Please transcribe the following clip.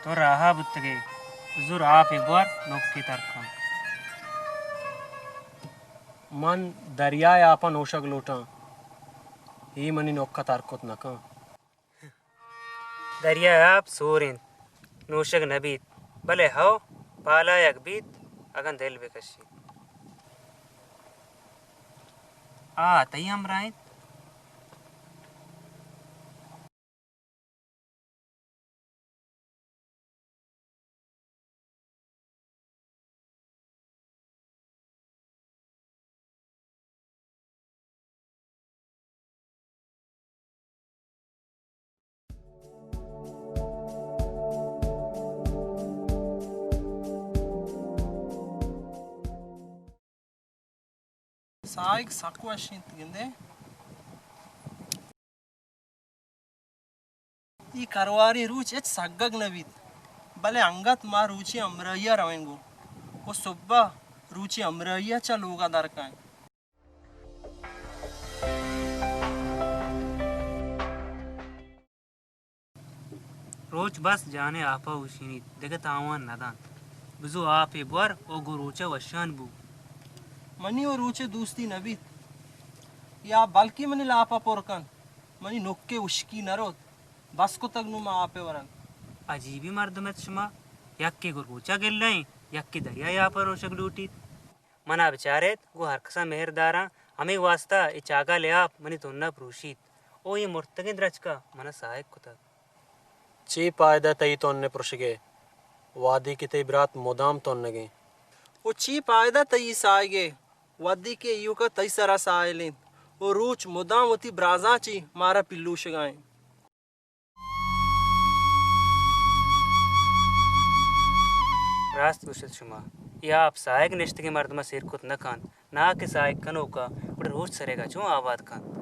तो राहा बुत्तगे जुर आप एक बार नोक्की तरखा मन दरिया आपन ओशग लोटा ही मनी नोक्का तारकोत नका दरिया आप सोरेन नोशग नबीत भले हो पाला यक बीत अगन दिल बेकशी तई हम राइन ಸಾಯಿಗೆ ಸಾಕು ಅಷ್ಟೇ ತಿಂದೆ ಈ करवारी रूच एच सग्गग नवीत भले अंगत मा रुचि अमरैया रवेंगो वो सुब्बा रुचि अमरैया चा लोगा दरकाय रोज बस जाने आपा उशीनी देखत आवान नदान बुजु आप एक बार ओ गुरुचा वशान बू मनी और रुचे दोस्ती नवीत या बल्कि मनी लापा पोरकन मनी नोक्के उश्की नरोत बस को तक नुमा आपे वरन अजीबी मर्द में शुमा यक्के गुरुचा गिल नहीं यक्के दरिया या पर रोशक लूटी मना बेचारे गो हरकसा मेहरदारा हमें वास्ता ए चागा ले आप मनी तुन्ना प्रूशीत ओ ये मुर्तगे द्रचका मना सहायक कुता ची पायदा तई तोन्ने पुरुषगे वादी की तई ब्रात मोदाम तोन्नगे वो ची पायदा तई सायगे वद्दी के यू का तई सरा सायलें वो रूच मुदाम होती ब्राजा ची मारा पिल्लू शगाएं रास्त कुशल शुमा या आप सहायक निश्त के मर्द में सिर कुत न खान ना के सहायक कनो का बड़े रोज सरेगा जो आबाद खान